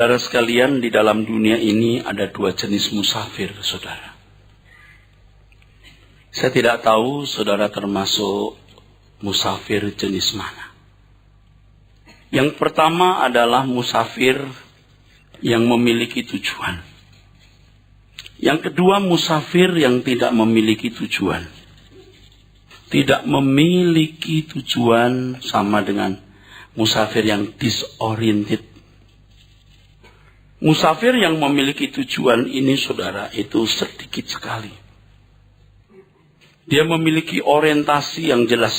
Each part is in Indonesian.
Saudara sekalian, di dalam dunia ini ada dua jenis musafir, saudara. Saya tidak tahu saudara termasuk musafir jenis mana. Yang pertama adalah musafir yang memiliki tujuan. Yang kedua, musafir yang tidak memiliki tujuan. Tidak memiliki tujuan sama dengan musafir yang disoriented. Musafir yang memiliki tujuan ini, saudara, itu sedikit sekali. Dia memiliki orientasi yang jelas.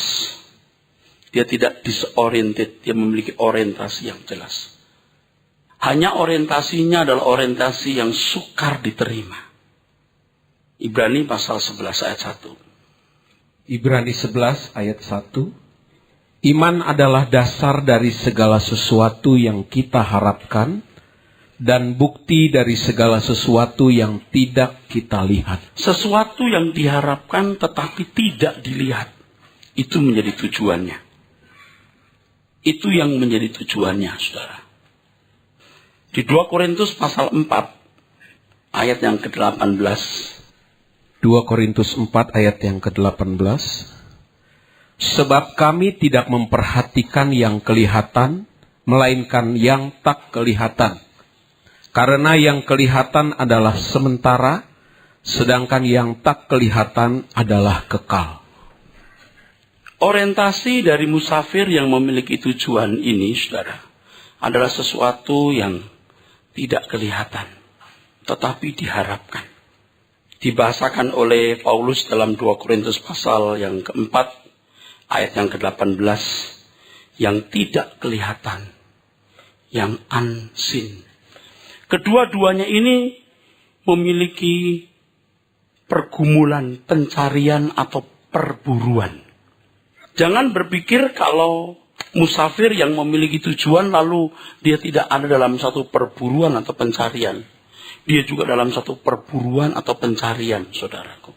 Dia tidak disoriented, dia memiliki orientasi yang jelas. Hanya orientasinya adalah orientasi yang sukar diterima. Ibrani pasal 11 ayat 1. Ibrani 11 ayat 1. Iman adalah dasar dari segala sesuatu yang kita harapkan, dan bukti dari segala sesuatu yang tidak kita lihat. Sesuatu yang diharapkan tetapi tidak dilihat. Itu menjadi tujuannya. Itu yang menjadi tujuannya, saudara. Di 2 Korintus pasal 4, ayat yang ke-18. 2 Korintus 4 ayat yang ke-18. Sebab kami tidak memperhatikan yang kelihatan, melainkan yang tak kelihatan. Karena yang kelihatan adalah sementara, sedangkan yang tak kelihatan adalah kekal. Orientasi dari musafir yang memiliki tujuan ini, saudara, adalah sesuatu yang tidak kelihatan, tetapi diharapkan. Dibahasakan oleh Paulus dalam 2 Korintus pasal yang keempat, ayat yang ke-18, yang tidak kelihatan, yang unseen. Kedua-duanya ini memiliki pergumulan, pencarian atau perburuan. Jangan berpikir kalau musafir yang memiliki tujuan lalu dia tidak ada dalam satu perburuan atau pencarian. Dia juga dalam satu perburuan atau pencarian, saudaraku.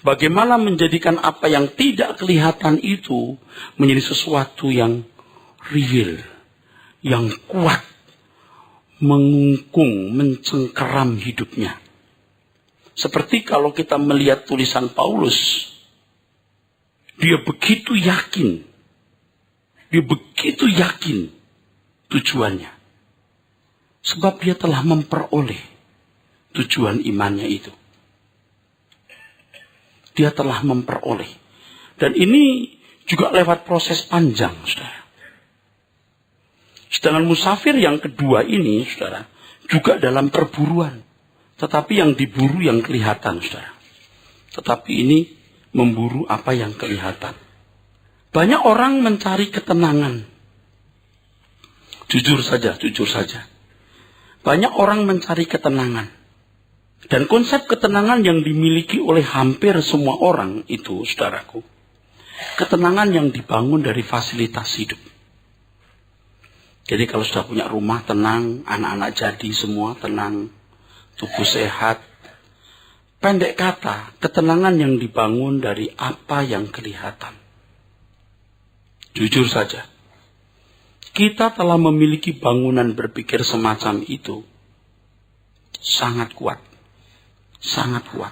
Bagaimana menjadikan apa yang tidak kelihatan itu menjadi sesuatu yang real, yang kuat, mengungkung, mencengkeram hidupnya. Seperti kalau kita melihat tulisan Paulus, dia begitu yakin tujuannya. Sebab dia telah memperoleh tujuan imannya itu. Dia telah memperoleh. Dan ini juga lewat proses panjang, saudara. Sedangkan musafir yang kedua ini, saudara, juga dalam perburuan. Tetapi yang diburu yang kelihatan, saudara. Tetapi ini memburu apa yang kelihatan. Banyak orang mencari ketenangan. Jujur saja. Banyak orang mencari ketenangan. Dan konsep ketenangan yang dimiliki oleh hampir semua orang itu, saudaraku, ketenangan yang dibangun dari fasilitas hidup. Jadi kalau sudah punya rumah tenang, anak-anak jadi semua tenang, tubuh sehat. Pendek kata, ketenangan yang dibangun dari apa yang kelihatan. Jujur saja, kita telah memiliki bangunan berpikir semacam itu. Sangat kuat. Sangat kuat.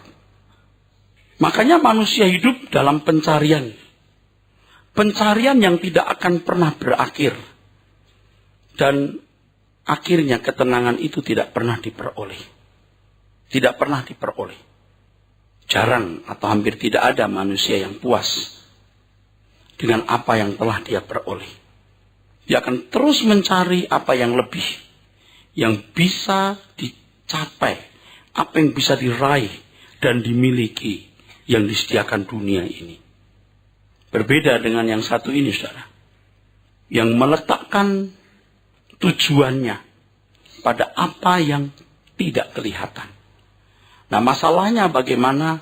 Makanya manusia hidup dalam pencarian. Pencarian yang tidak akan pernah berakhir. Dan akhirnya ketenangan itu tidak pernah diperoleh. Tidak pernah diperoleh. Jarang atau hampir tidak ada manusia yang puas dengan apa yang telah dia peroleh. Dia akan terus mencari apa yang lebih, yang bisa dicapai, apa yang bisa diraih dan dimiliki yang disediakan dunia ini. Berbeda dengan yang satu ini, saudara, yang meletakkan tujuannya pada apa yang tidak kelihatan. Nah, masalahnya bagaimana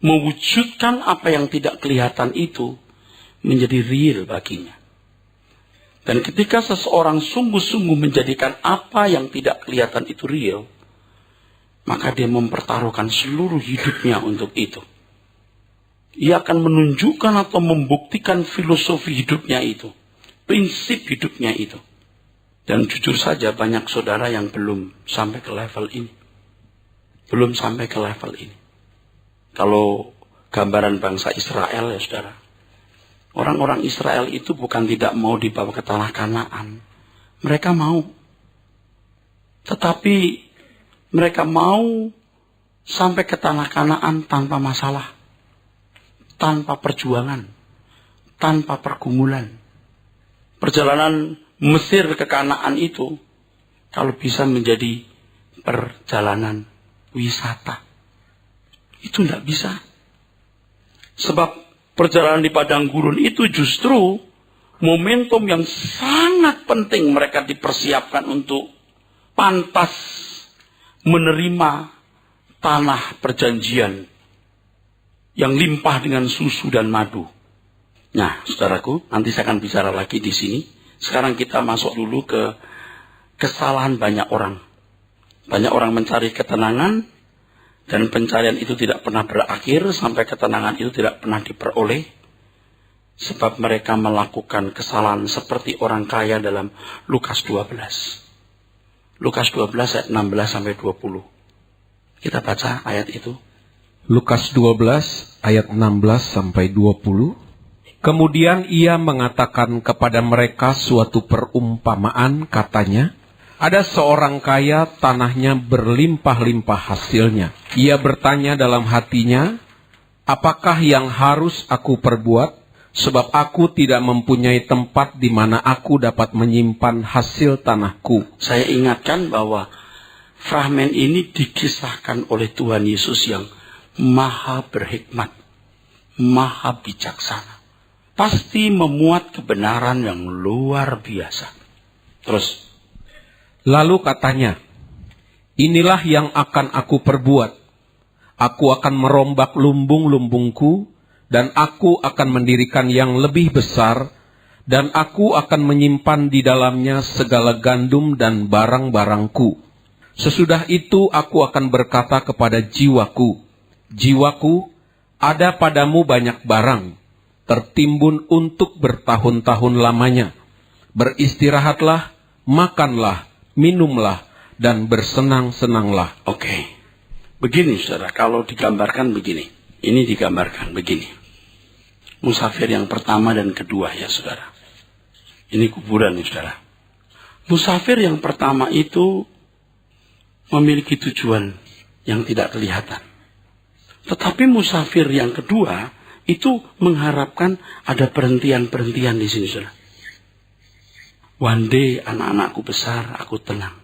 mewujudkan apa yang tidak kelihatan itu menjadi real baginya. Dan ketika seseorang sungguh-sungguh menjadikan apa yang tidak kelihatan itu real, maka dia mempertaruhkan seluruh hidupnya untuk itu. Ia akan menunjukkan atau membuktikan filosofi hidupnya itu, prinsip hidupnya itu. Dan jujur saja banyak saudara yang belum sampai ke level ini. Belum sampai ke level ini. Kalau gambaran bangsa Israel ya saudara. Orang-orang Israel itu bukan tidak mau dibawa ke tanah Kanaan. Mereka mau. Tetapi mereka mau sampai ke tanah Kanaan tanpa masalah. Tanpa perjuangan. Tanpa pergumulan. Perjalanan Mesir ke Kanaan itu kalau bisa menjadi perjalanan wisata. Itu tidak bisa. Sebab perjalanan di padang gurun itu justru momentum yang sangat penting mereka dipersiapkan untuk pantas menerima tanah perjanjian yang limpah dengan susu dan madu. Nah, saudaraku, nanti saya akan bicara lagi di sini. Sekarang kita masuk dulu ke kesalahan banyak orang. Banyak orang mencari ketenangan, dan pencarian itu tidak pernah berakhir sampai ketenangan itu tidak pernah diperoleh. Sebab mereka melakukan kesalahan seperti orang kaya dalam Lukas 12. Lukas 12 ayat 16 sampai 20. Kita baca ayat itu. Lukas 12 ayat 16 sampai 20. Kemudian ia mengatakan kepada mereka suatu perumpamaan, katanya, ada seorang kaya, tanahnya berlimpah-limpah hasilnya. Ia bertanya dalam hatinya, apakah yang harus aku perbuat? Sebab aku tidak mempunyai tempat di mana aku dapat menyimpan hasil tanahku. Saya ingatkan bahwa fragmen ini dikisahkan oleh Tuhan Yesus yang maha berhikmat, maha bijaksana. Pasti memuat kebenaran yang luar biasa. Terus. Lalu katanya, inilah yang akan aku perbuat. Aku akan merombak lumbung-lumbungku, dan aku akan mendirikan yang lebih besar, dan aku akan menyimpan di dalamnya segala gandum dan barang-barangku. Sesudah itu aku akan berkata kepada jiwaku, jiwaku, ada padamu banyak barang, tertimbun untuk bertahun-tahun lamanya. Beristirahatlah, makanlah, minumlah, dan bersenang-senanglah. Oke. Begini saudara, kalau digambarkan begini. Ini digambarkan begini. Musafir yang pertama dan kedua ya saudara. Ini kuburan ya saudara. Musafir yang pertama itu memiliki tujuan yang tidak kelihatan. Tetapi musafir yang kedua itu mengharapkan ada perhentian-perhentian di sini saudara. One day anak-anakku besar, aku tenang.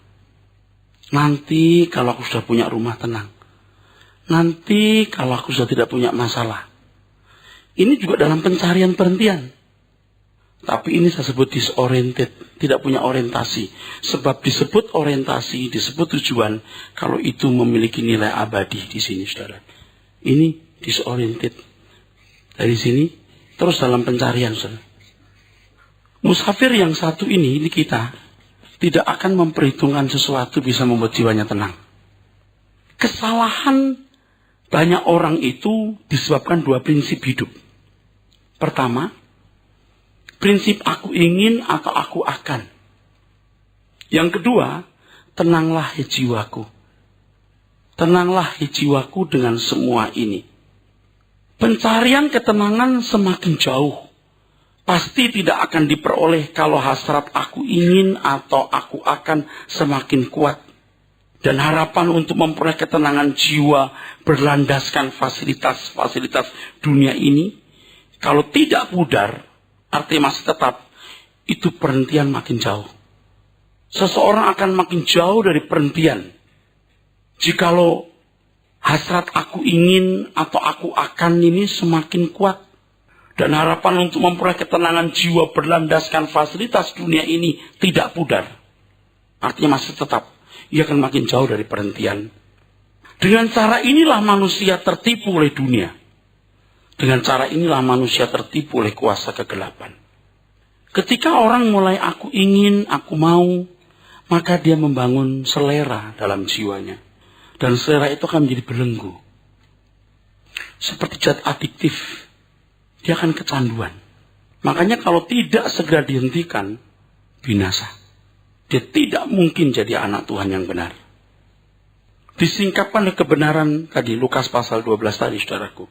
Nanti kalau aku sudah punya rumah, tenang. Nanti kalau aku sudah tidak punya masalah. Ini juga dalam pencarian perhentian. Tapi ini saya sebut disoriented, tidak punya orientasi. Sebab disebut orientasi, disebut tujuan, kalau itu memiliki nilai abadi di sini saudara. Ini disoriented. Dari sini, terus dalam pencarian saudara. Musafir yang satu ini kita tidak akan memperhitungkan sesuatu bisa membuat jiwanya tenang. Kesalahan banyak orang itu disebabkan dua prinsip hidup. Pertama, prinsip aku ingin atau aku akan. Yang kedua, tenanglah hai jiwaku. Tenanglah hai jiwaku dengan semua ini. Pencarian ketenangan semakin jauh. Pasti tidak akan diperoleh kalau hasrat aku ingin atau aku akan semakin kuat. Dan harapan untuk memperoleh ketenangan jiwa berlandaskan fasilitas-fasilitas dunia ini. Kalau tidak pudar, artinya masih tetap, itu perhentian makin jauh. Seseorang akan makin jauh dari perhentian. Jikalau hasrat aku ingin atau aku akan ini semakin kuat. Dan harapan untuk memperoleh ketenangan jiwa berlandaskan fasilitas dunia ini tidak pudar. Artinya masih tetap. Ia akan makin jauh dari perhentian. Dengan cara inilah manusia tertipu oleh dunia. Dengan cara inilah manusia tertipu oleh kuasa kegelapan. Ketika orang mulai aku ingin, aku mau, maka dia membangun selera dalam jiwanya. Dan selera itu akan menjadi belenggu. Seperti zat adiktif. Dia akan kecanduan. Makanya kalau tidak segera dihentikan, binasa. dia tidak mungkin jadi anak Tuhan yang benar. Disingkapkan kebenaran tadi, Lukas pasal 12 tadi, saudaraku.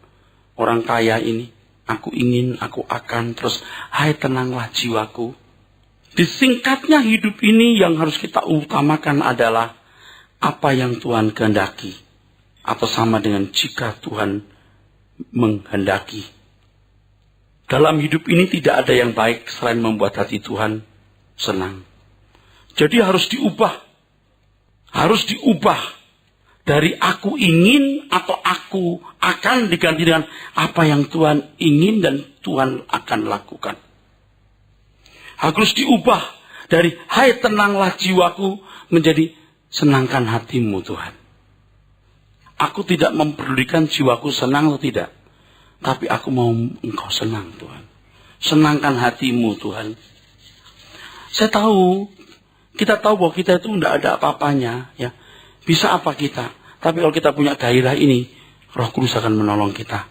Orang kaya ini, aku ingin, aku akan, terus, hai tenanglah jiwaku. Disingkatnya hidup ini yang harus kita utamakan adalah apa yang Tuhan kehendaki. Atau sama dengan jika Tuhan menghendaki. Dalam hidup ini tidak ada yang baik selain membuat hati Tuhan senang. Jadi harus diubah. Harus diubah. Dari aku ingin atau aku akan diganti dengan apa yang Tuhan ingin dan Tuhan akan lakukan. Harus diubah dari hai tenanglah jiwaku menjadi senangkan hatimu Tuhan. Aku tidak mempedulikan jiwaku senang atau tidak. Tapi aku mau engkau senang Tuhan. Senangkan hatimu Tuhan. Saya tahu. Kita tahu bahwa kita itu tidak ada apa-apanya. Ya. Bisa apa kita? Tapi kalau kita punya gairah ini, Roh Kudus akan menolong kita.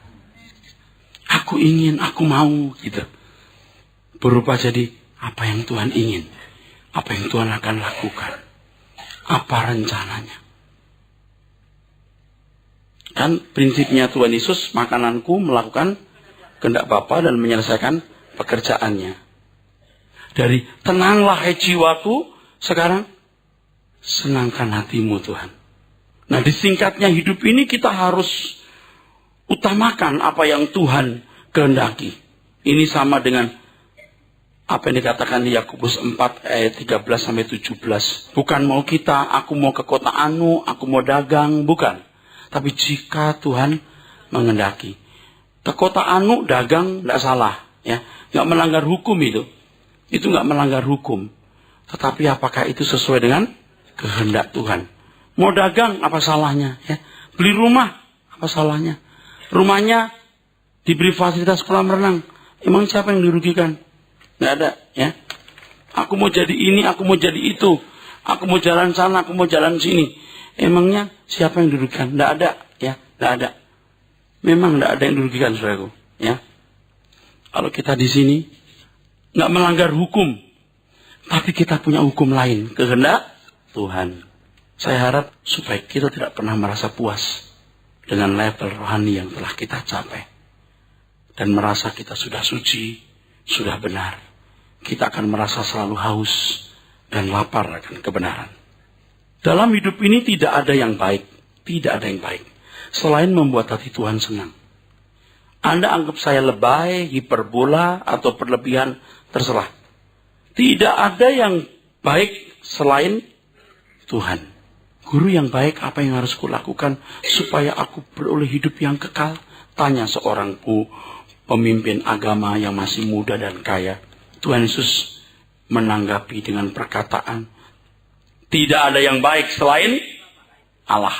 Aku ingin, aku mau. Gitu. Berubah jadi apa yang Tuhan ingin. Apa yang Tuhan akan lakukan. Apa rencananya. Kan prinsipnya Tuhan Yesus, makananku melakukan kehendak Bapa dan menyelesaikan pekerjaannya. Dari tenanglah hai jiwaku, sekarang senangkan hatimu Tuhan. Nah, disingkatnya hidup ini kita harus utamakan apa yang Tuhan kehendaki. Ini sama dengan apa yang dikatakan di Yakobus 4 ayat 13-17. Bukan mau kita, aku mau ke kota anu, aku mau dagang, bukan. Tapi jika Tuhan menghendaki. Ke kota anu, dagang, tidak salah. Ya, nggak melanggar hukum itu. Itu nggak melanggar hukum. Tetapi apakah itu sesuai dengan kehendak Tuhan? Mau dagang, apa salahnya? Ya. Beli rumah, apa salahnya? Rumahnya diberi fasilitas kolam renang. Emang siapa yang dirugikan? Nggak ada. Ya. Aku mau jadi ini, aku mau jadi itu. Aku mau jalan sana, aku mau jalan sini. Emangnya siapa yang dirugikan? Nggak ada. Ya, nggak ada. Memang nggak ada yang dirugikan, saudaraku. Ya. Kalau kita di sini nggak melanggar hukum. Tapi kita punya hukum lain. Kehendak Tuhan. Saya harap supaya kita tidak pernah merasa puas dengan level rohani yang telah kita capai. Dan merasa kita sudah suci, sudah benar. Kita akan merasa selalu haus dan lapar akan kebenaran. Dalam hidup ini tidak ada yang baik. Tidak ada yang baik. Selain membuat hati Tuhan senang. Anda anggap saya lebay, hiperbola, atau berlebihan, terserah. Tidak ada yang baik selain Tuhan. Guru yang baik, apa yang harus kulakukan supaya aku beroleh hidup yang kekal? Tanya seorang pemimpin agama yang masih muda dan kaya. Tuhan Yesus menanggapi dengan perkataan, tidak ada yang baik selain Allah.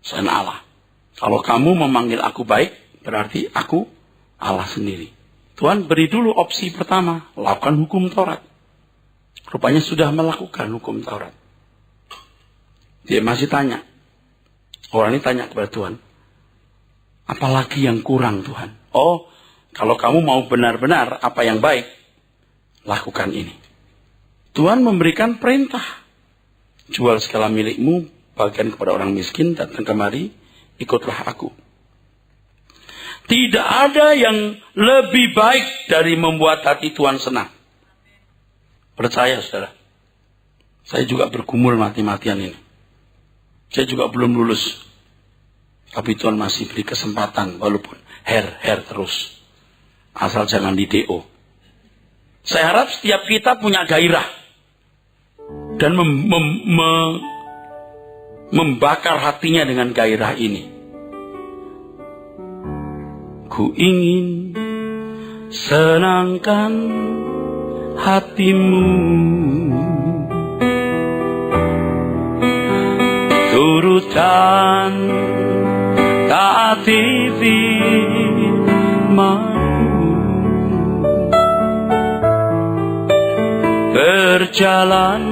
Selain Allah. Kalau kamu memanggil aku baik, berarti aku Allah sendiri. Tuhan beri dulu opsi pertama, lakukan hukum Taurat. Rupanya sudah melakukan hukum Taurat. Dia masih tanya. Orang ini tanya kepada Tuhan. Apalagi yang kurang Tuhan? Oh, kalau kamu mau benar-benar apa yang baik, lakukan ini. Tuhan memberikan perintah. Jual segala milikmu, bagian kepada orang miskin, datang kemari, ikutlah aku. Tidak ada yang lebih baik dari membuat hati Tuhan senang. Percaya, saudara. Saya juga bergumul mati-matian ini. Saya juga belum lulus. Tapi Tuhan masih beri kesempatan. Walaupun her terus. Asal jangan di DO. Saya harap setiap kita punya gairah. Dan membakar hatinya dengan gairah ini. Ku ingin senangkan hatimu, turutan taati firman-Mu, berjalan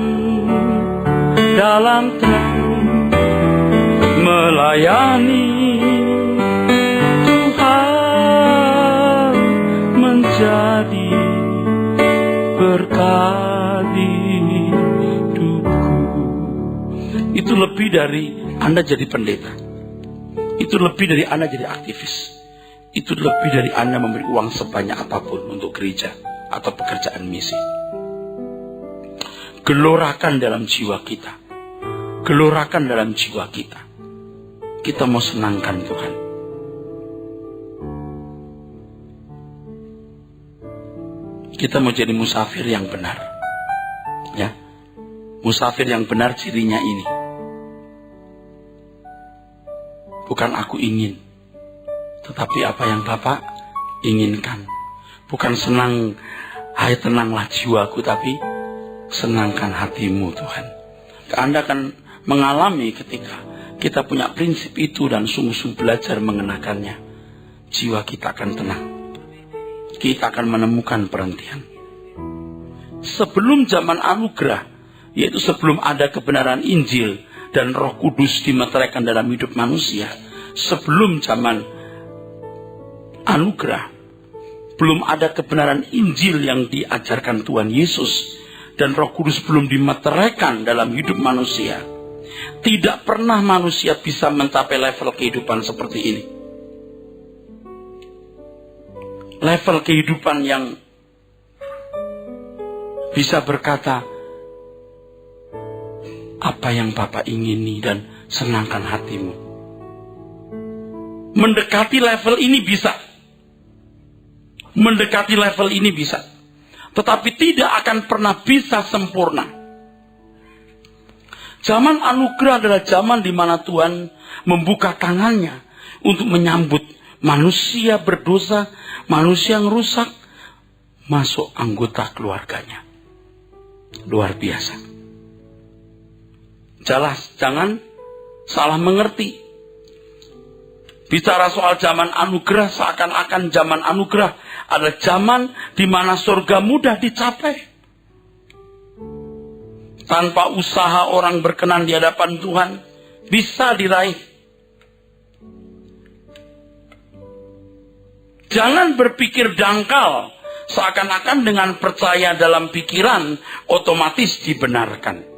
dalam terang, melayani Tuhan, menjadi berkat hidup. Itu lebih dari Anda jadi pendeta. Itu lebih dari Anda jadi aktivis. Itu lebih dari Anda memberi uang sebanyak apapun untuk gereja atau pekerjaan misi. Gelorakan dalam jiwa kita. Gelorakan dalam jiwa kita. Kita mau senangkan Tuhan. Kita mau jadi musafir yang benar. Ya. Musafir yang benar cirinya ini. Bukan aku ingin, tetapi apa yang Bapak inginkan. Bukan senang, hai tenanglah jiwaku, tapi senangkan hatimu Tuhan. Anda akan mengalami ketika kita punya prinsip itu dan sungguh-sungguh belajar mengenakannya. Jiwa kita akan tenang. Kita akan menemukan perhentian. Sebelum zaman anugerah, yaitu sebelum ada kebenaran Injil dan Roh Kudus dimeteraikan dalam hidup manusia, sebelum zaman anugerah, belum ada kebenaran Injil yang diajarkan Tuhan Yesus, dan Roh Kudus belum dimeteraikan dalam hidup manusia, tidak pernah manusia bisa mencapai level kehidupan seperti ini. Level kehidupan yang bisa berkata, apa yang Bapak ingini dan senangkan hatimu. Mendekati level ini bisa. Mendekati level ini bisa. Tetapi tidak akan pernah bisa sempurna. Zaman anugerah adalah zaman di mana Tuhan membuka tangannya untuk menyambut manusia berdosa, manusia yang rusak, masuk anggota keluarganya. Luar biasa. Jangan salah mengerti. Bicara soal zaman anugerah, seakan-akan zaman anugerah adalah zaman di mana surga mudah dicapai. Tanpa usaha orang berkenan di hadapan Tuhan, bisa diraih. Jangan berpikir dangkal, seakan-akan dengan percaya dalam pikiran, otomatis dibenarkan.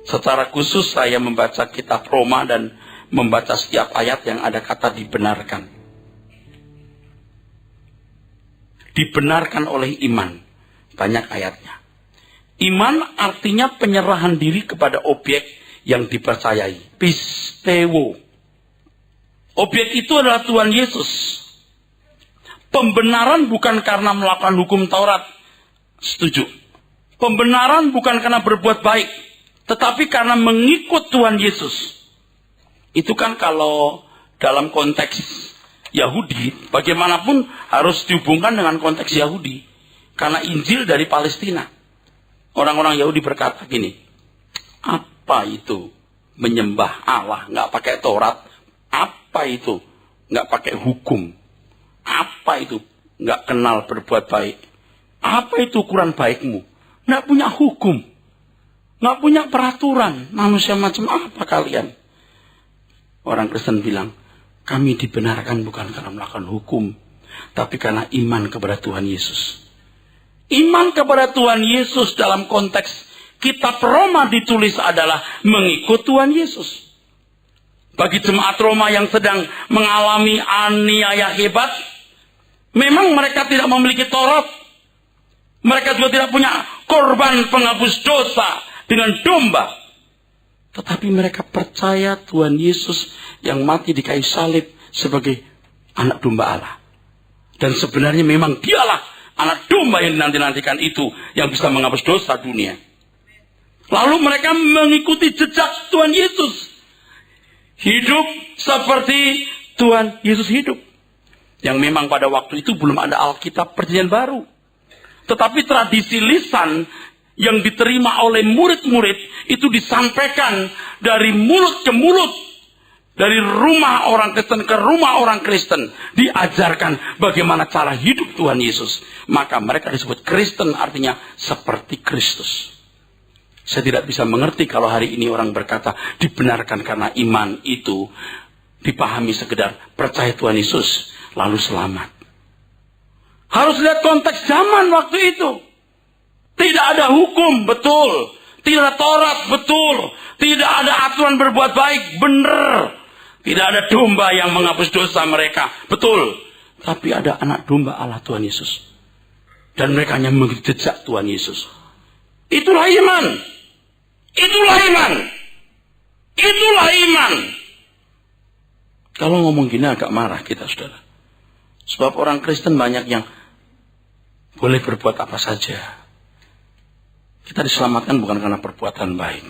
Secara khusus saya membaca kitab Roma dan membaca setiap ayat yang ada kata dibenarkan. Dibenarkan oleh iman. Banyak ayatnya. Iman artinya penyerahan diri kepada objek yang dipercayai. Pisteo. Objek itu adalah Tuhan Yesus. Pembenaran bukan karena melakukan hukum Taurat. Setuju. Pembenaran bukan karena berbuat baik, tetapi karena mengikut Tuhan Yesus. Itu kan kalau dalam konteks Yahudi, bagaimanapun harus dihubungkan dengan konteks Yahudi. Karena Injil dari Palestina. Orang-orang Yahudi berkata gini, apa itu menyembah Allah, nggak pakai Taurat? Apa itu nggak pakai hukum? Apa itu nggak kenal berbuat baik? Apa itu ukuran baikmu? Nggak punya hukum. Nggak punya peraturan. Manusia macam apa kalian? Orang Kristen bilang, kami dibenarkan bukan karena melakukan hukum, tapi karena iman kepada Tuhan Yesus. Iman kepada Tuhan Yesus dalam konteks kitab Roma ditulis adalah mengikut Tuhan Yesus. Bagi jemaat Roma yang sedang mengalami aniaya hebat, memang mereka tidak memiliki Taurat. Mereka juga tidak punya korban penghapus dosa dengan domba. Tetapi mereka percaya Tuhan Yesus yang mati di kayu salib sebagai anak domba Allah. Dan sebenarnya memang dialah anak domba yang dinanti-nantikan itu yang bisa menghapus dosa dunia. Lalu mereka mengikuti jejak Tuhan Yesus. Hidup seperti Tuhan Yesus hidup. Yang memang pada waktu itu belum ada Alkitab Perjanjian Baru. Tetapi tradisi lisan yang diterima oleh murid-murid itu disampaikan dari mulut ke mulut. Dari rumah orang Kristen ke rumah orang Kristen. Diajarkan bagaimana cara hidup Tuhan Yesus. Maka mereka disebut Kristen, artinya seperti Kristus. Saya tidak bisa mengerti kalau hari ini orang berkata dibenarkan karena iman itu dipahami sekedar percaya Tuhan Yesus lalu selamat. Harus lihat konteks zaman waktu itu. Tidak ada hukum, betul. Tidak ada Taurat, betul. Tidak ada aturan berbuat baik, benar. Tidak ada domba yang menghapus dosa mereka, betul. Tapi ada anak domba Allah Tuhan Yesus. Dan mereka hanya menjejak Tuhan Yesus. Itulah iman. Itulah iman. Itulah iman. Kalau ngomong gini agak marah kita, saudara. Sebab orang Kristen banyak yang boleh berbuat apa saja. Kita diselamatkan bukan karena perbuatan baik.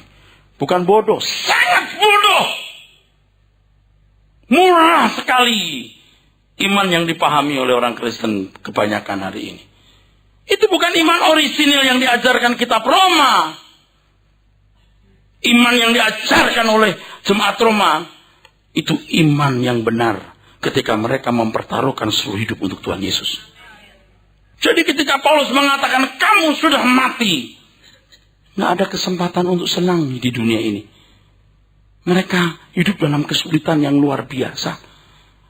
Bukan bodoh, sangat bodoh. Murah sekali iman yang dipahami oleh orang Kristen kebanyakan hari ini. Itu bukan iman orisinil yang diajarkan kitab Roma. Iman yang diajarkan oleh jemaat Roma. Itu iman yang benar ketika mereka mempertaruhkan seluruh hidup untuk Tuhan Yesus. Jadi ketika Paulus mengatakan kamu sudah mati, nggak ada kesempatan untuk senang di dunia ini. Mereka hidup dalam kesulitan yang luar biasa.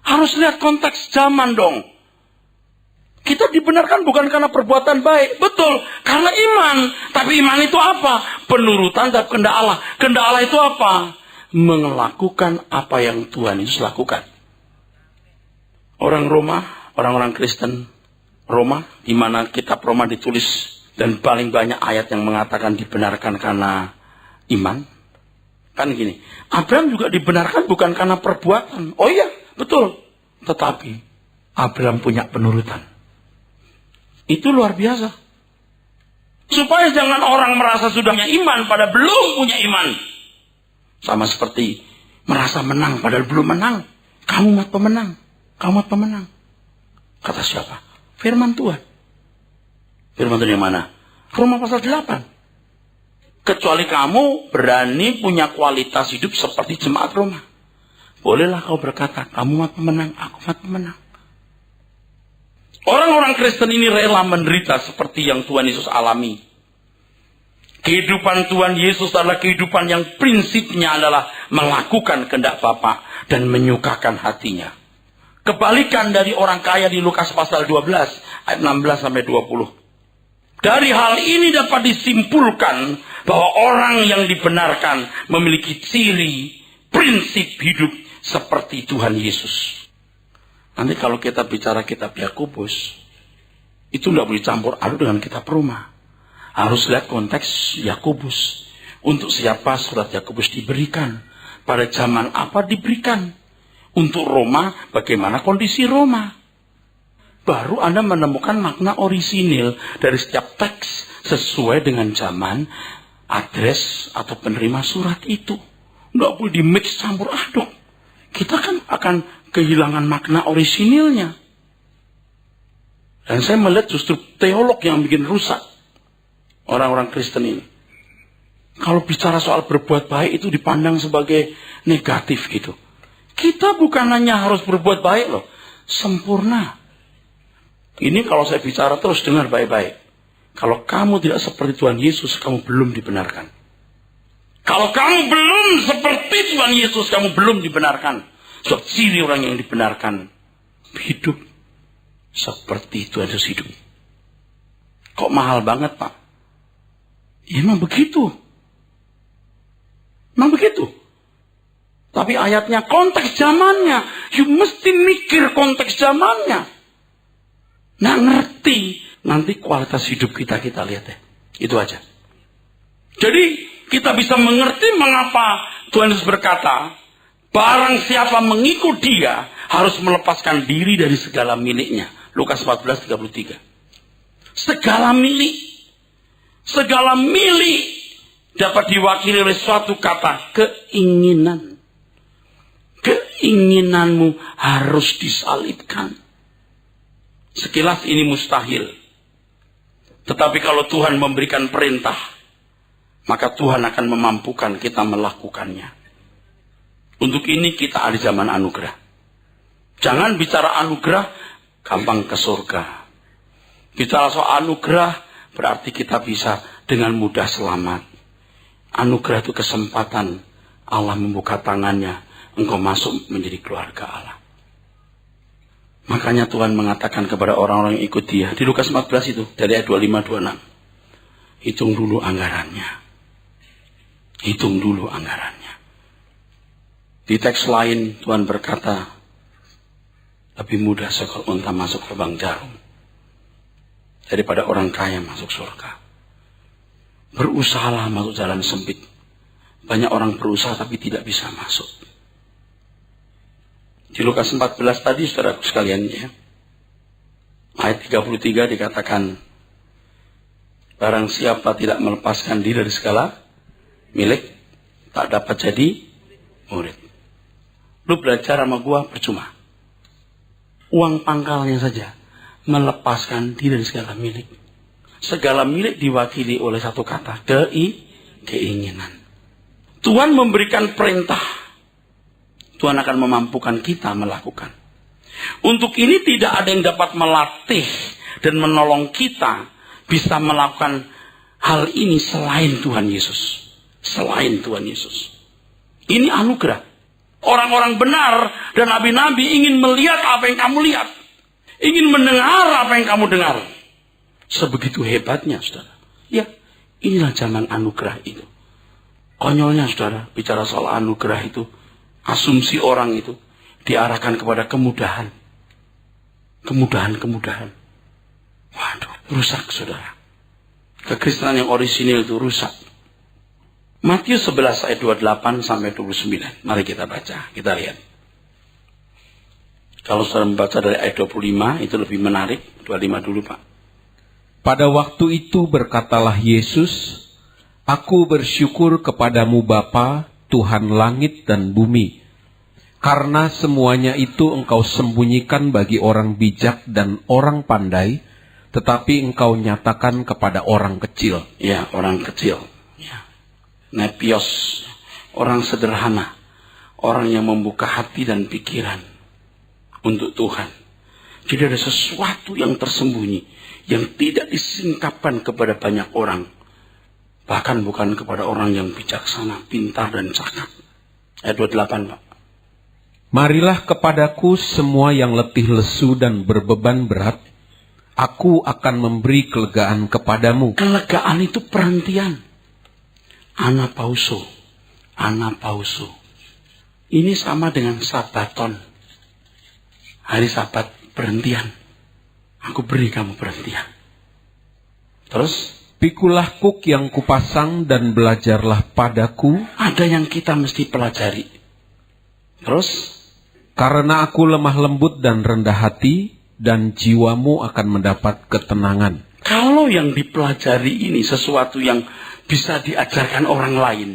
Harus lihat konteks zaman dong. Kita dibenarkan bukan karena perbuatan baik. Betul, karena iman. Tapi iman itu apa? Penurutan terhadap kehendak Allah. Kehendak Allah itu apa? Melakukan apa yang Tuhan Yesus lakukan. Orang Roma, orang-orang Kristen Roma, di mana kitab Roma ditulis dan paling banyak ayat yang mengatakan dibenarkan karena iman. Kan gini, Abraham juga dibenarkan bukan karena perbuatan. Oh iya, betul. Tetapi Abraham punya penurutan. Itu luar biasa. Supaya jangan orang merasa sudah punya iman pada belum punya iman. Sama seperti merasa menang padahal belum menang. Kamu mat pemenang. Kamu mat pemenang. Kata siapa? Firman Tuhan. Firman Tuhan yang mana? Roma pasal 8. Kecuali kamu berani punya kualitas hidup seperti jemaat Roma. Bolehlah kau berkata, kamu mat pemenang, aku mat pemenang. Orang-orang Kristen ini rela menderita seperti yang Tuhan Yesus alami. Kehidupan Tuhan Yesus adalah kehidupan yang prinsipnya adalah melakukan kehendak Bapa dan menyukakan hatinya. Kebalikan dari orang kaya di Lukas pasal 12 ayat 16 sampai 20. Dari hal ini dapat disimpulkan bahwa orang yang dibenarkan memiliki ciri prinsip hidup seperti Tuhan Yesus. Nanti kalau kita bicara kitab Yakobus, itu tidak boleh campur aduk dengan kitab Roma. Harus lihat konteks Yakobus. Untuk siapa surat Yakobus diberikan? Pada zaman apa diberikan? Untuk Roma, bagaimana kondisi Roma? Baru Anda menemukan makna orisinil dari setiap teks sesuai dengan zaman, address, atau penerima surat itu. Nggak boleh di-mix campur aduk. Kita kan akan kehilangan makna orisinilnya. Dan saya melihat justru teolog yang bikin rusak orang-orang Kristen ini. Kalau bicara soal berbuat baik itu dipandang sebagai negatif gitu. Kita bukan hanya harus berbuat baik loh. Sempurna. Ini kalau saya bicara terus dengar baik-baik. Kalau kamu tidak seperti Tuhan Yesus, kamu belum dibenarkan. Kalau kamu belum seperti Tuhan Yesus, kamu belum dibenarkan. Sebab ciri orang yang dibenarkan hidup seperti Tuhan Yesus hidup. Kok mahal banget, Pak? Ya, emang begitu. Emang begitu. Tapi ayatnya konteks zamannya. You mesti mikir konteks zamannya. Nah ngerti. Nanti kualitas hidup kita lihat ya. Itu aja. Jadi kita bisa mengerti mengapa Tuhan Yesus berkata, barang siapa mengikut dia harus melepaskan diri dari segala miliknya. Lukas 14:33. Segala milik. Segala milik dapat diwakili oleh suatu kata keinginan. Keinginanmu harus disalibkan. Sekilas ini mustahil. Tetapi kalau Tuhan memberikan perintah, maka Tuhan akan memampukan kita melakukannya. Untuk ini kita ada zaman anugerah. Jangan bicara anugerah, gampang ke surga. Bicara soal anugerah, berarti kita bisa dengan mudah selamat. Anugerah itu kesempatan Allah membuka tangannya, engkau masuk menjadi keluarga Allah. Makanya Tuhan mengatakan kepada orang-orang yang ikut dia. Di Lukas 14 itu, dari ayat 25-26. Hitung dulu anggarannya. Hitung dulu anggarannya. Di teks lain Tuhan berkata, lebih mudah seekor unta masuk lubang jarum daripada orang kaya masuk surga. Berusahalah masuk jalan sempit. Banyak orang berusaha tapi tidak bisa masuk. Di Lukas 14 tadi, saudaraku sekalian, ya, ayat 33 dikatakan, barang siapa tidak melepaskan diri dari segala milik, tak dapat jadi murid. Lu belajar sama gua percuma. Uang pangkalnya saja melepaskan diri dari segala milik. Segala milik diwakili oleh satu kata, keinginan. Tuhan memberikan perintah. Tuhan akan memampukan kita melakukan. Untuk ini tidak ada yang dapat melatih dan menolong kita bisa melakukan hal ini selain Tuhan Yesus. Selain Tuhan Yesus. Ini anugerah. Orang-orang benar dan nabi-nabi ingin melihat apa yang kamu lihat. Ingin mendengar apa yang kamu dengar. Sebegitu hebatnya, saudara. Ya, inilah zaman anugerah itu. Konyolnya, saudara, bicara soal anugerah itu, asumsi orang itu diarahkan kepada kemudahan. Kemudahan. Waduh, rusak, saudara. Kekristenan yang orisinil itu rusak. Matius 11 ayat 28 sampai 29. Mari kita baca, kita lihat. Kalau saudara membaca dari ayat 25, itu lebih menarik. 25 dulu, Pak. Pada waktu itu berkatalah Yesus, Aku bersyukur kepadamu Bapa, Tuhan langit dan bumi, karena semuanya itu engkau sembunyikan bagi orang bijak dan orang pandai, tetapi engkau nyatakan kepada orang kecil. Ya, orang kecil. Ya. Nepios, orang sederhana, orang yang membuka hati dan pikiran untuk Tuhan. Jadi ada sesuatu yang tersembunyi, yang tidak disingkapkan kepada banyak orang. Bahkan bukan kepada orang yang bijaksana, pintar dan cakap. Ayat 28, Pak. Marilah kepadaku semua yang letih lesu dan berbeban berat, aku akan memberi kelegaan kepadamu. Kelegaan itu perhentian. Anapauso. Ini sama dengan sabaton. Hari Sabat, perhentian. Aku beri kamu perhentian. Terus? Pikulah kuk yang kupasang dan belajarlah padaku. Ada yang kita mesti pelajari. Terus? Karena aku lemah lembut dan rendah hati, dan jiwamu akan mendapat ketenangan. Kalau yang dipelajari ini sesuatu yang bisa diajarkan orang lain,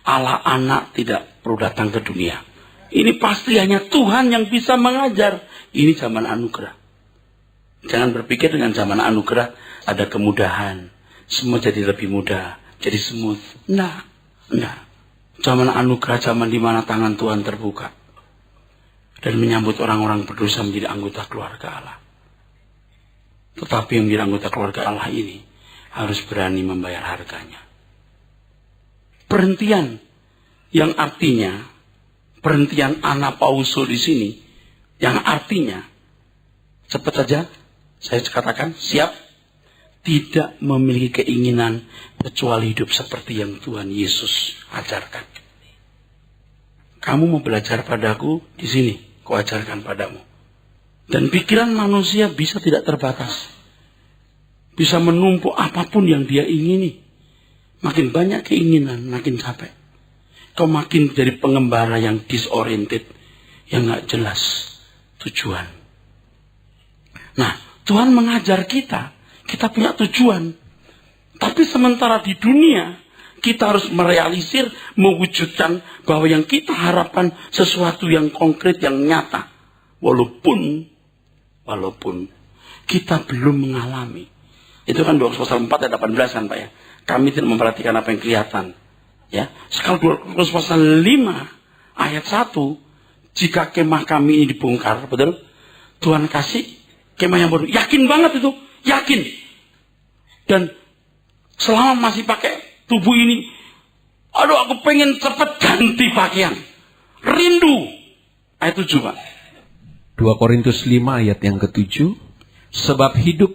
Allah anak tidak perlu datang ke dunia. Ini pasti hanya Tuhan yang bisa mengajar. Ini zaman anugerah. Jangan berpikir dengan zaman anugerah ada kemudahan. Semua jadi lebih mudah, jadi smooth. Nah. Zaman anugerah, zaman di mana tangan Tuhan terbuka. Dan menyambut orang-orang berdosa menjadi anggota keluarga Allah. Tetapi yang menjadi anggota keluarga Allah ini harus berani membayar harganya. Perhentian yang artinya, perhentian anapauso di sini, yang artinya, cepat saja, saya katakan, siap, tidak memiliki keinginan kecuali hidup seperti yang Tuhan Yesus ajarkan. Kamu mau belajar padaku di sini, ku ajarkan padamu. Dan pikiran manusia bisa tidak terbatas. Bisa menumpuk apapun yang dia ingini. Makin banyak keinginan, makin capek. Kau makin jadi pengembara yang disoriented, yang gak jelas tujuan. Nah, Tuhan mengajar kita punya tujuan. Tapi sementara di dunia, kita harus merealisir, mewujudkan bahwa yang kita harapkan sesuatu yang konkret, yang nyata. Walaupun kita belum mengalami. Itu kan 2 Korintus 4 ayat 18 kan Pak ya. Kami tidak memperhatikan apa yang kelihatan. Ya. Sekali 2 Korintus 5 ayat 1, jika kemah kami ini dibongkar, betul? Tuhan kasih kemah yang baru. Yakin banget itu, yakin. Dan selama masih pakai tubuh ini, aduh aku pengen cepat ganti pakaian. Rindu. Ayat 7 Pak. 2 Korintus 5 ayat yang ke-7. Sebab hidup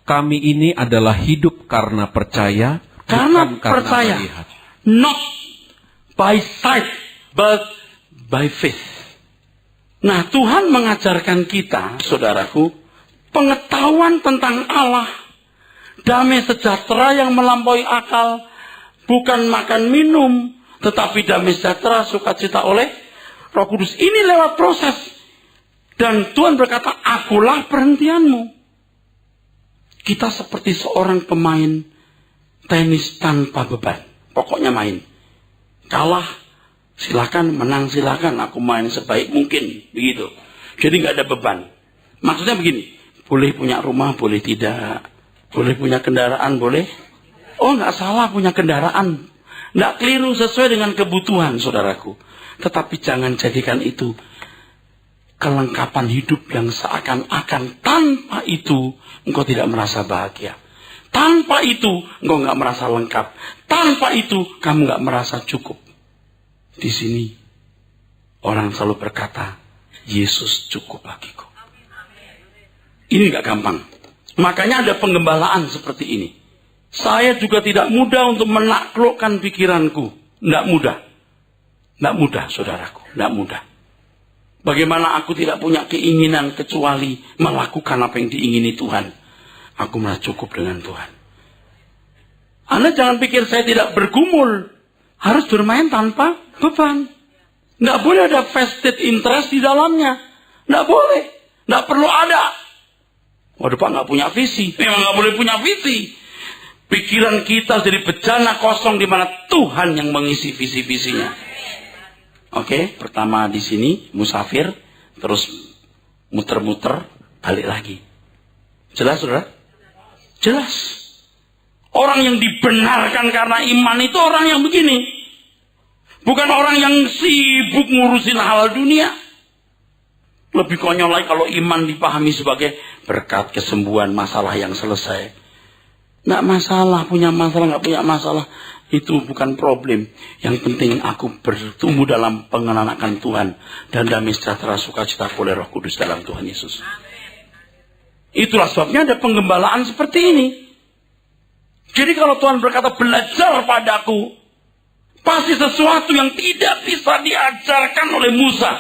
kami ini adalah hidup karena percaya. Karena bukan percaya. Karena melihat. Not by sight, but by faith. Nah, Tuhan mengajarkan kita, saudaraku, pengetahuan tentang Allah, damai sejahtera yang melampaui akal, bukan makan minum, tetapi damai sejahtera, sukacita oleh Roh Kudus. Ini lewat proses. Dan Tuhan berkata, akulah perhentianmu. Kita seperti seorang pemain tenis tanpa beban. Pokoknya main. Kalah, silakan. Menang, silakan. Aku main sebaik mungkin. Begitu. Jadi nggak ada beban. Maksudnya begini. Boleh punya rumah, boleh tidak. Boleh punya kendaraan, boleh. Oh, nggak salah punya kendaraan. Nggak keliru, sesuai dengan kebutuhan, saudaraku. Tetapi jangan jadikan itu kelengkapan hidup yang seakan-akan tanpa itu engkau tidak merasa bahagia. Tanpa itu engkau nggak merasa lengkap. Tanpa itu kamu nggak merasa cukup. Di sini orang selalu berkata, Yesus cukup bagiku. Ini nggak gampang. Makanya ada penggembalaan seperti ini. Saya juga tidak mudah untuk menaklukkan pikiranku. Nggak mudah. Nggak mudah, saudaraku. Nggak mudah. Bagaimana aku tidak punya keinginan kecuali melakukan apa yang diingini Tuhan. Aku merasa cukup dengan Tuhan. Anda jangan pikir saya tidak bergumul. Harus bermain tanpa beban. Nggak boleh ada vested interest di dalamnya. Nggak boleh. Nggak perlu ada. Waduh Pak, nggak punya visi. Memang nggak boleh punya visi. Pikiran kita jadi bejana kosong di mana Tuhan yang mengisi visi-visinya. Oke, pertama di sini musafir, terus muter-muter, balik lagi. Jelas, saudara? Jelas. Orang yang dibenarkan karena iman itu orang yang begini. Bukan orang yang sibuk ngurusin hal dunia. Lebih konyol lagi kalau iman dipahami sebagai berkat kesembuhan masalah yang selesai. Nggak masalah, punya masalah, nggak punya masalah. Itu bukan problem. Yang penting aku bertumbuh dalam pengenalan akan Tuhan. Dan damai sejahtera sukacita oleh Roh Kudus dalam Tuhan Yesus. Itulah sebabnya ada penggembalaan seperti ini. Jadi kalau Tuhan berkata belajar padaku. Pasti sesuatu yang tidak bisa diajarkan oleh Musa.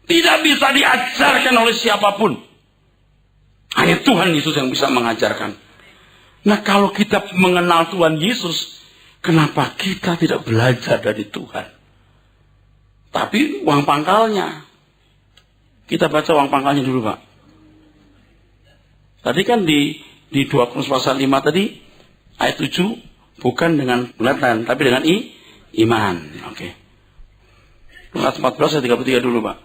Tidak bisa diajarkan oleh siapapun. Hanya Tuhan Yesus yang bisa mengajarkan. Nah kalau kita mengenal Tuhan Yesus. Kenapa kita tidak belajar dari Tuhan? Tapi uang pangkalnya. Kita baca uang pangkalnya dulu, Pak. Tadi kan di 2 Korintus pasal 5 tadi, ayat 7, bukan dengan penglihatan, tapi dengan iman. Oke. Lukas 14 ayat 33 dulu, Pak.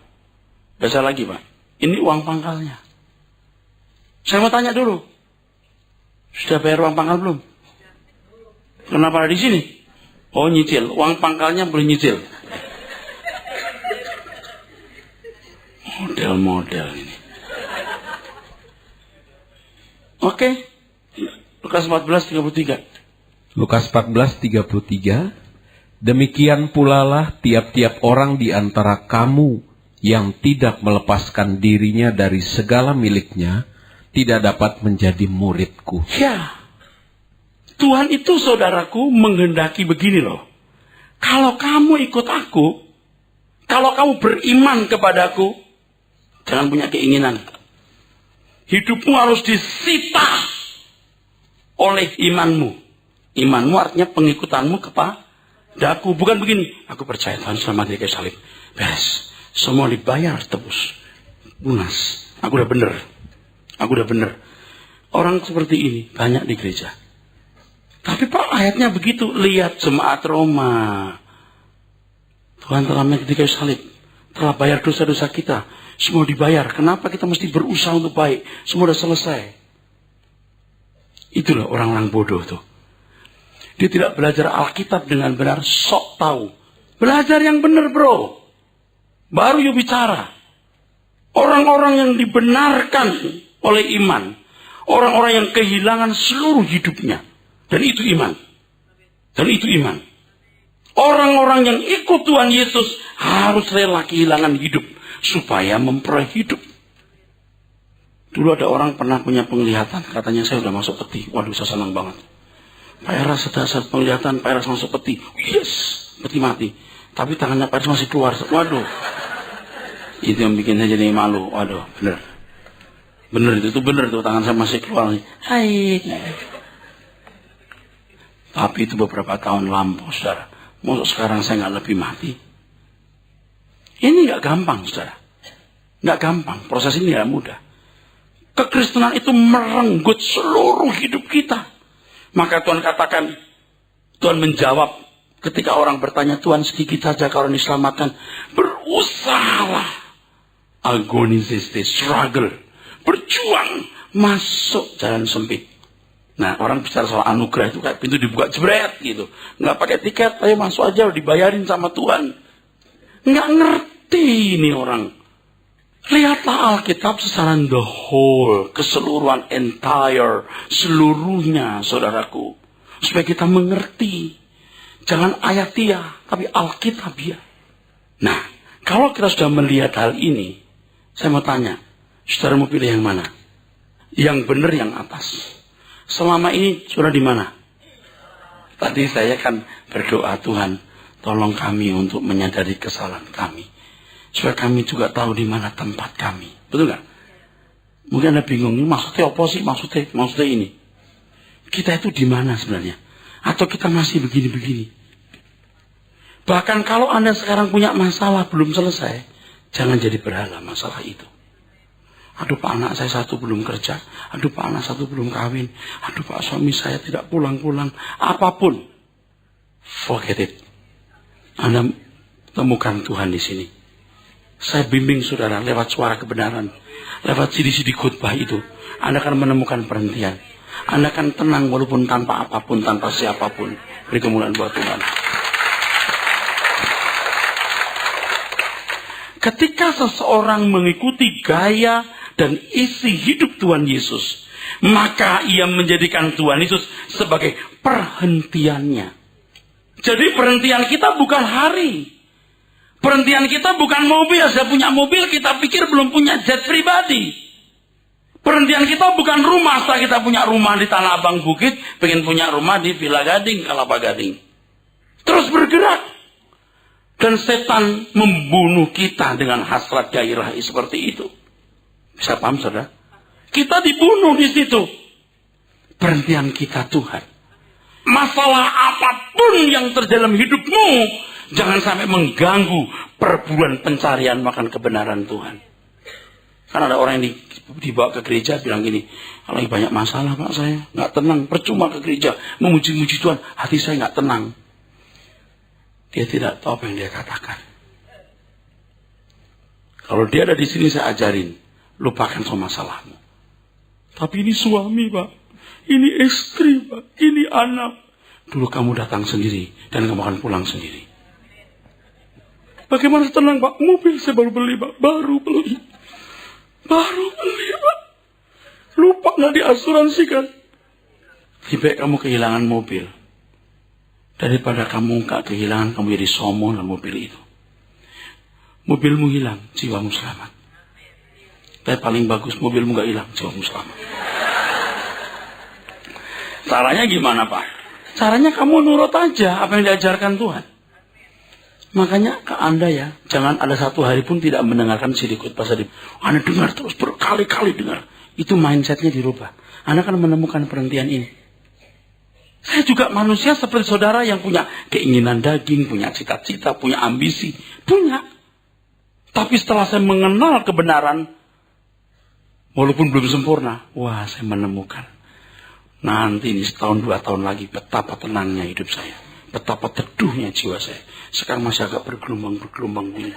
Baca lagi, Pak. Ini uang pangkalnya. Saya mau tanya dulu. Sudah bayar uang pangkal belum? Kenapa ada di sini? Oh, nyicil. Uang pangkalnya boleh nyicil. Model-model ini. Oke. Lukas 14:33. Lukas 14:33. Demikian pula lah tiap-tiap orang di antara kamu yang tidak melepaskan dirinya dari segala miliknya tidak dapat menjadi muridku. Ya. Tuhan itu, saudaraku, menghendaki begini loh. Kalau kamu ikut aku, kalau kamu beriman kepadaku, jangan punya keinginan. Hidupmu harus disita oleh imanmu. Imanmu artinya pengikutanmu kepadaku. Bukan begini, aku percaya Tuhan selama di kayu salib. Beres. Semua dibayar, tebus. Lunas. Aku udah bener. Aku udah bener. Orang seperti ini banyak di gereja. Tapi Pak, ayatnya begitu. Lihat jemaat Roma. Tuhan telah mati di kayu salib. Telah bayar dosa-dosa kita. Semua dibayar. Kenapa kita mesti berusaha untuk baik? Semua sudah selesai. Itulah orang-orang bodoh tuh. Dia tidak belajar Alkitab dengan benar. Sok tahu. Belajar yang benar, bro. Baru yuk bicara. Orang-orang yang dibenarkan oleh iman. Orang-orang yang kehilangan seluruh hidupnya. Dan itu iman. Dan itu iman. Orang-orang yang ikut Tuhan Yesus harus rela kehilangan hidup supaya memperoleh hidup. Dulu ada orang pernah punya penglihatan, katanya saya udah masuk peti. Waduh, saya senang banget. Pak Eras sedasar penglihatan, Pak Eras masuk peti. Yes, peti mati. Tapi tangannya Pak Aris masih keluar. Waduh. Itu yang bikin saya jadi malu. Waduh, bener. Bener itu bener tuh, tangan saya masih keluar. Hai. Tapi itu beberapa tahun lampau, saudara. Maksud sekarang saya nggak lebih mati. Ini nggak gampang, saudara. Nggak gampang. Proses ini nggak mudah. Kekristenan itu merenggut seluruh hidup kita. Maka Tuhan katakan, Tuhan menjawab ketika orang bertanya, Tuhan sedikit saja kalau diselamatkan. Berusahalah. Agonisiste, struggle. Berjuang. Masuk jalan sempit. Nah, orang bicara soal anugerah itu kayak pintu dibuka jebret gitu. Nggak pakai tiket, ayo masuk aja, dibayarin sama Tuhan. Nggak ngerti ini orang. Lihatlah Alkitab secara the whole, keseluruhan, entire, seluruhnya, saudaraku. Supaya kita mengerti. Jangan ayatiah, tapi Alkitabiah. Nah, kalau kita sudah melihat hal ini, saya mau tanya, saudara mau pilih yang mana? Yang benar yang atas. Selama ini saudara di mana? Tadi saya kan berdoa, Tuhan, tolong kami untuk menyadari kesalahan kami. Supaya kami juga tahu di mana tempat kami. Betul nggak? Mungkin Anda bingung, ini maksudnya apa sih? Maksudnya ini. Kita itu di mana sebenarnya? Atau kita masih begini-begini? Bahkan kalau Anda sekarang punya masalah belum selesai, jangan jadi berhala masalah itu. Aduh Pak, anak saya satu belum kerja. Aduh Pak, anak satu belum kawin. Aduh Pak, suami saya tidak pulang-pulang. Apapun. Forget it. Anda temukan Tuhan di sini. Saya bimbing saudara lewat suara kebenaran. Lewat CD-CD khotbah itu. Anda akan menemukan perhentian. Anda akan tenang walaupun tanpa apapun, tanpa siapapun. Beri kemuliaan buat Tuhan. Ketika seseorang mengikuti gaya dan isi hidup Tuhan Yesus, maka ia menjadikan Tuhan Yesus sebagai perhentiannya. Jadi perhentian kita bukan hari. Perhentian kita bukan mobil. Saya punya mobil, kita pikir belum punya jet pribadi. Perhentian kita bukan rumah. Setelah kita punya rumah di Tanah Abang Bukit, pengen punya rumah di Villa Gading, Kelapa Gading. Terus bergerak. Dan setan membunuh kita dengan hasrat gairah seperti itu. Bisa paham saudara? Kita dibunuh di situ. Perhentian kita Tuhan. Masalah apapun yang terjadi dalam hidupmu, jangan sampai mengganggu perburuan pencarian makan kebenaran Tuhan. Kan ada orang yang dibawa ke gereja bilang gini, lagi banyak masalah Pak saya, nggak tenang, percuma ke gereja, memuji-muji Tuhan, hati saya nggak tenang. Dia tidak tahu apa yang dia katakan. Kalau dia ada di sini saya ajarin, lupakan semua masalahmu. Tapi ini suami Pak, ini istri Pak, ini anak. Dulu kamu datang sendiri dan kamu akan pulang sendiri. Bagaimana tenang Pak? Mobil saya baru beli Pak, baru beli Pak. Lupa nggak diasuransikan. Lebih baik kamu kehilangan mobil daripada kamu nggak kehilangan, kamu jadi sombong dalam mobil itu. Mobilmu hilang, jiwamu selamat. Tapi paling bagus mobilmu nggak hilang, jiwamu selamat. Caranya gimana Pak? Caranya kamu nurut aja apa yang diajarkan Tuhan. Makanya ke Anda ya, jangan ada satu hari pun tidak mendengarkan CD khotbah tadi. Anda dengar terus berkali-kali dengar. Itu mindsetnya dirubah. Anda akan menemukan perhentian ini. Saya juga manusia seperti saudara yang punya keinginan daging, punya cita-cita, punya ambisi. Punya. Tapi setelah saya mengenal kebenaran, walaupun belum sempurna, wah saya menemukan. Nanti ini setahun 2 tahun lagi betapa tenangnya hidup saya. Betapa teduhnya jiwa saya. Sekarang masih agak bergelombang ini.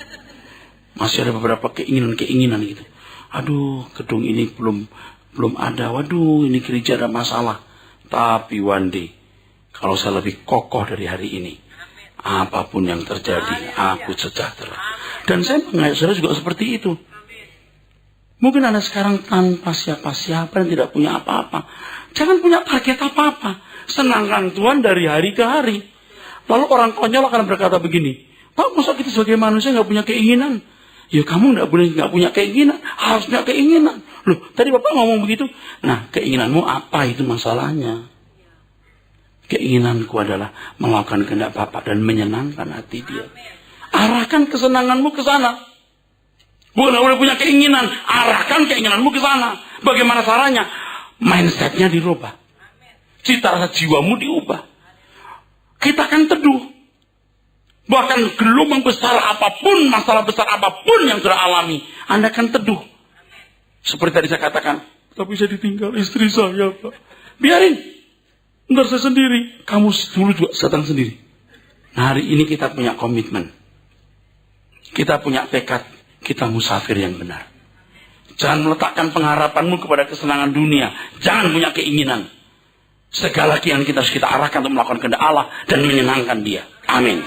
Masih ada beberapa keinginan gitu. Aduh, gedung ini belum ada. Waduh, ini gereja ada masalah. Tapi one day, kalau saya lebih kokoh dari hari ini, apapun yang terjadi, aku sejahtera. Dan saya mengajak saudara juga seperti itu. Mungkin Anda sekarang tanpa siapa-siapa dan tidak punya apa-apa. Jangan punya target apa-apa. Senangkan Tuhan dari hari ke hari. Lalu orang konyol akan berkata begini, Pak, masa kita sebagai manusia nggak punya keinginan? Ya kamu nggak punya keinginan, harus punya keinginan. Loh, tadi Bapak ngomong begitu. Nah, keinginanmu apa itu masalahnya? Keinginanku adalah melakukan kehendak Bapa dan menyenangkan hati Dia. Arahkan kesenanganmu ke sana. Bukan boleh punya keinginan, arahkan keinginanmu ke sana. Bagaimana caranya? Mindsetnya dirubah. Cita rasa jiwamu diubah. Kita akan teduh. Bahkan gelombang besar apapun, masalah besar apapun yang sudah alami, Anda akan teduh. Seperti tadi saya katakan, tapi saya ditinggal istri saya, Pak. Biarin. Ntar saya sendiri. Kamu dulu juga datang sendiri. Nah, hari ini kita punya komitmen. Kita punya tekad. Kita musafir yang benar. Jangan meletakkan pengharapanmu kepada kesenangan dunia. Jangan punya keinginan. Segala keinginan kita harus kita arahkan untuk melakukan kehendak Allah dan menyenangkan Dia. Amin.